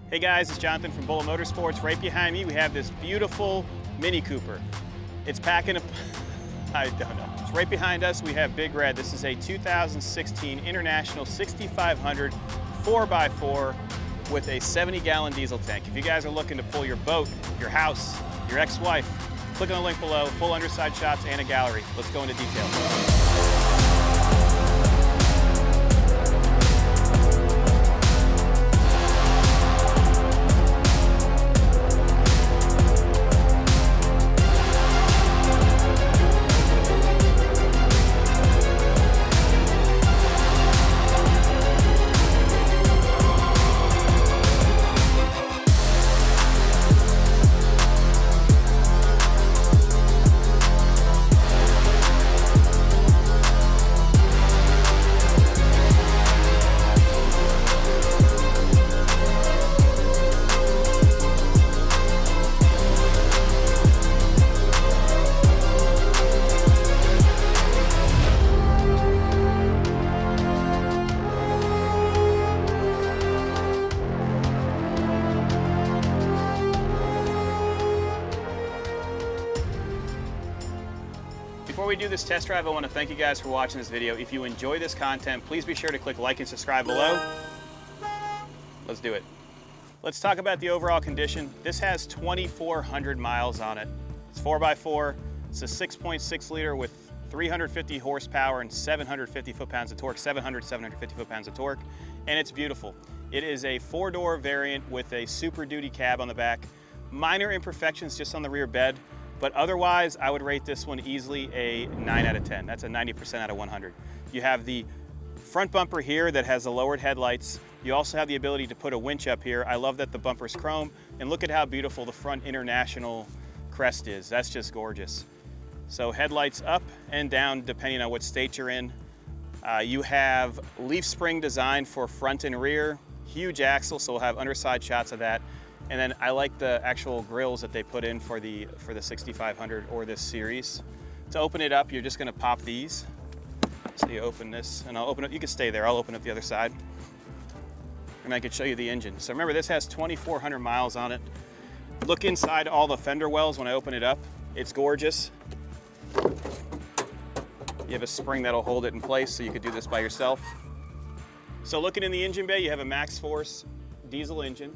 Hey guys, it's Jonathan from Bullet Motorsports. Right behind me, we have this beautiful Mini Cooper. It's packing a, I don't know. It's right behind us, we have Big Red. This is a 2016 International 6500 4x4 with a 70-gallon diesel tank. If you guys are looking to pull your boat, your house, your ex-wife, click on the link below, full underside shots and a gallery. Let's go into detail. Before we do this test drive, I want to thank you guys for watching this video. If you enjoy this content, please be sure to click like and subscribe below. Let's do it. Let's talk about the overall condition. This has 2,400 miles on it. It's 4x4. It's a 6.6 liter with 350 horsepower and 750 foot-pounds of torque, 750 foot-pounds of torque, and it's beautiful. It is a 4-door variant with a Super Duty cab on the back. Minor imperfections just on the rear bed. But otherwise, I would rate this one easily a 9 out of 10. That's a 90% out of 100. You have the front bumper here that has the lowered headlights. You also have the ability to put a winch up here. I love that the bumper's chrome. And look at how beautiful the front International crest is. That's just gorgeous. So headlights up and down depending on what state you're in. You have leaf spring design for front and rear. Huge axle, so we'll have underside shots of that. And then I like the actual grills that they put in for the 6500 or this series. To open it up, you're just gonna pop these. So you open this, and I'll open it, you can stay there, I'll open up the other side. And I can show you the engine. So remember, this has 2,400 miles on it. Look inside all the fender wells when I open it up. It's gorgeous. You have a spring that'll hold it in place, so you could do this by yourself. So looking in the engine bay, you have a max force diesel engine.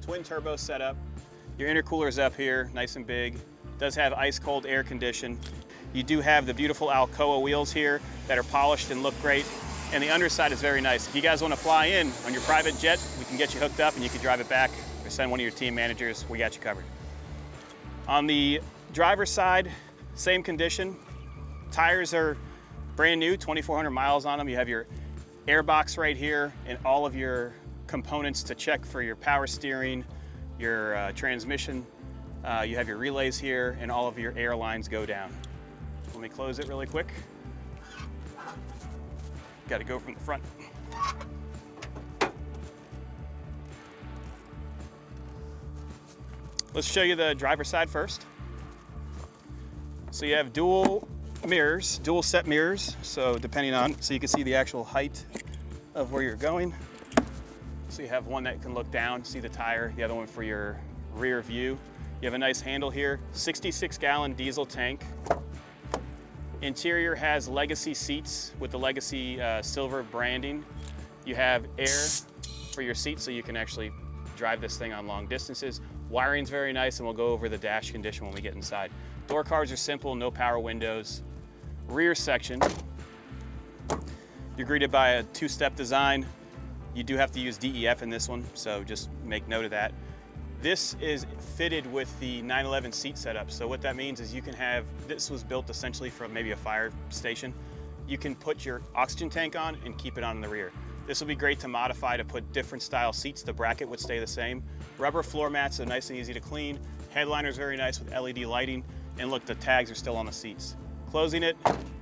Twin turbo setup. Your intercooler is up here, nice and big. Does have ice cold air condition. You do have the beautiful Alcoa wheels here that are polished and look great. And the underside is very nice. If you guys want to fly in on your private jet, we can get you hooked up and you can drive it back or send one of your team managers. We got you covered. On the driver's side, same condition. Tires are brand new, 2,400 miles on them. You have your air box right here and all of your components to check for your power steering, your transmission. You have your relays here and all of your air lines go down. Let me close it really quick. Got to go from the front. Let's show you the driver's side first. So you have dual mirrors, dual set mirrors. So depending on, so you can see the actual height of where you're going. So you have one that can look down, see the tire, the other one for your rear view. You have a nice handle here, 66-gallon diesel tank. Interior has Legacy seats with the Legacy silver branding. You have air for your seats so you can actually drive this thing on long distances. Wiring's very nice, and we'll go over the dash condition when we get inside. Door cards are simple, no power windows. Rear section, you're greeted by a 2-step design. You do have to use DEF in this one, so just make note of that. This is fitted with the 911 seat setup. So what that means is you can have, this was built essentially from maybe a fire station. You can put your oxygen tank on and keep it on in the rear. This will be great to modify to put different style seats. The bracket would stay the same. Rubber floor mats are nice and easy to clean. Headliner's very nice with LED lighting. And look, the tags are still on the seats. Closing it,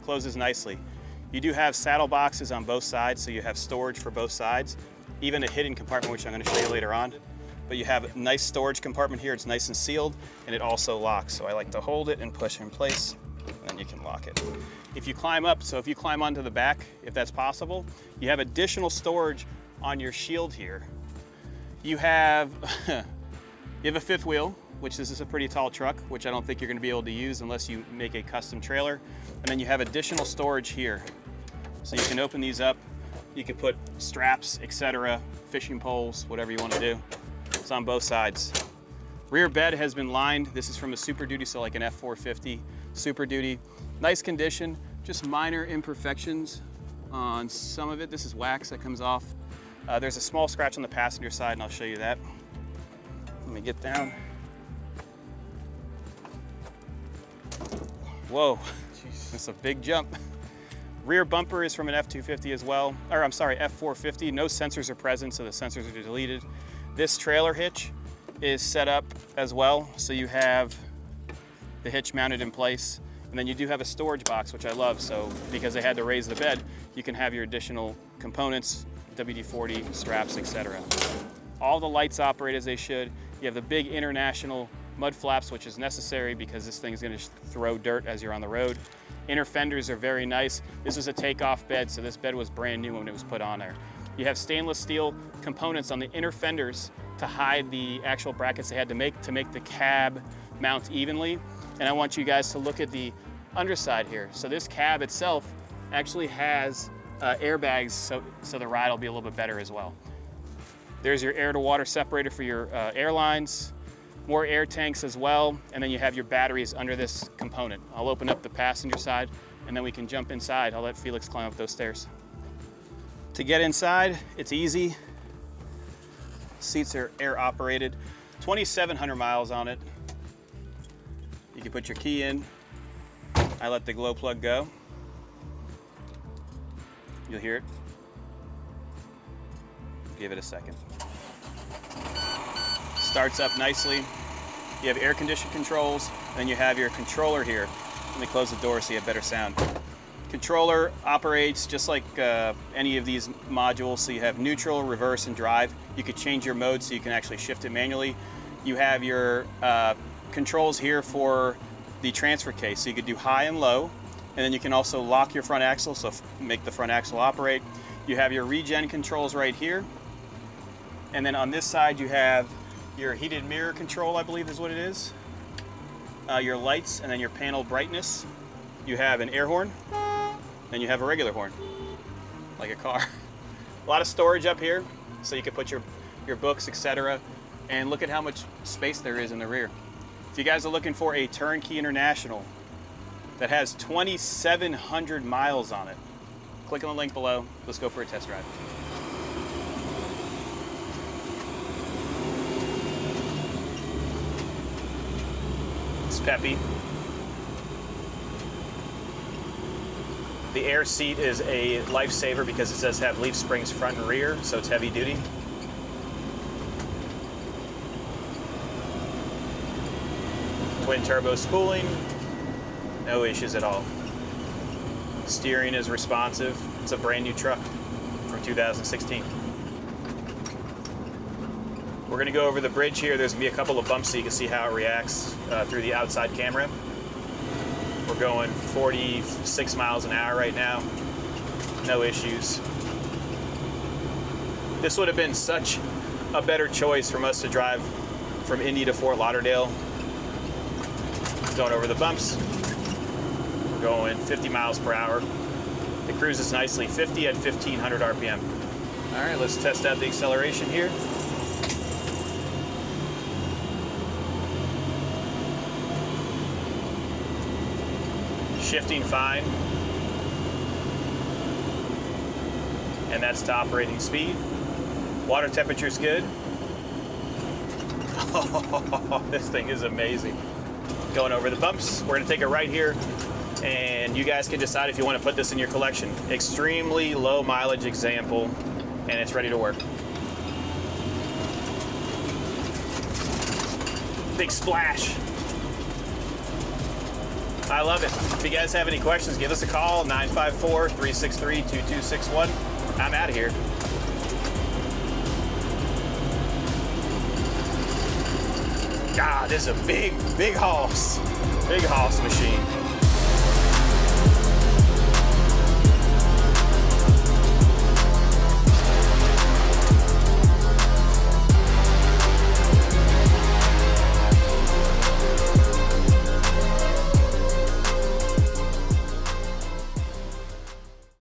closes nicely. You do have saddle boxes on both sides, so you have storage for both sides. Even a hidden compartment, which I'm going to show you later on. But you have a nice storage compartment here. It's nice and sealed, and it also locks. So I like to hold it and push it in place, and then you can lock it. If you climb up, so if you climb onto the back, if that's possible, you have additional storage on your shield here. You have, you have a fifth wheel, which this is a pretty tall truck, which I don't think you're gonna be able to use unless you make a custom trailer. And then you have additional storage here. So you can open these up. You can put straps, etc., fishing poles, whatever you want to do. It's on both sides. Rear bed has been lined. This is from a Super Duty, so like an F250 Super Duty. Nice condition, just minor imperfections on some of it. This is wax that comes off. There's a small scratch on the passenger side, and I'll show you that. Let me get down. Whoa, that's a big jump. Rear bumper is from an F250 as well, or I'm sorry, F450. No sensors are present, so the sensors are deleted. This trailer hitch is set up as well, so you have the hitch mounted in place, and then you do have a storage box, which I love. So because they had to raise the bed, you can have your additional components, WD-40 straps, etc. All the lights operate as they should. You have the big international mud flaps, which is necessary because this thing is going to throw dirt as you're on the road. Inner fenders are very nice. This was a takeoff bed, so this bed was brand new when it was put on there. You have stainless steel components on the inner fenders to hide the actual brackets they had to make the cab mount evenly. And I want you guys to look at the underside here. So this cab itself actually has airbags, so the ride will be a little bit better as well. There's your air to water separator for your airlines. More air tanks as well, and then you have your batteries under this component. I'll open up the passenger side, and then we can jump inside. I'll let Felix climb up those stairs. To get inside, it's easy. Seats are air operated. 2,700 miles on it. You can put your key in. I let the glow plug go. You'll hear it. Give it a second. Starts up nicely. You have air condition controls, then you have your controller here. Let me close the door so you have better sound. Controller operates just like any of these modules, so you have neutral, reverse, and drive. You could change your mode so you can actually shift it manually. You have your controls here for the transfer case, so you could do high and low, and then you can also lock your front axle, so make the front axle operate. You have your regen controls right here, and then on this side you have your heated mirror control, I believe is what it is. Your lights, and then your panel brightness. You have an air horn, then you have a regular horn, like a car. A lot of storage up here, so you can put your books, etc. And look at how much space there is in the rear. If you guys are looking for a turnkey international that has 2,700 miles on it, click on the link below. Let's go for a test drive. It's peppy. The air seat is a lifesaver because it does have leaf springs front and rear, so it's heavy duty. Twin turbo spooling, no issues at all. Steering is responsive. It's a brand new truck from 2016. We're gonna go over the bridge here. There's gonna be a couple of bumps so you can see how it reacts through the outside camera. We're going 46 miles an hour right now. No issues. This would have been such a better choice from us to drive from Indy to Fort Lauderdale. Going over the bumps. We're going 50 miles per hour. It cruises nicely, 50 at 1,500 RPM. All right, let's test out the acceleration here. Shifting fine. And that's to operating speed. Water temperature's good. Oh, this thing is amazing. Going over the bumps. We're gonna take a right here, and you guys can decide if you want to put this in your collection. Extremely low mileage example, and it's ready to work. Big splash. I love it. If you guys have any questions, give us a call, 954-363-2261. I'm out of here. God, this is a big hoss machine.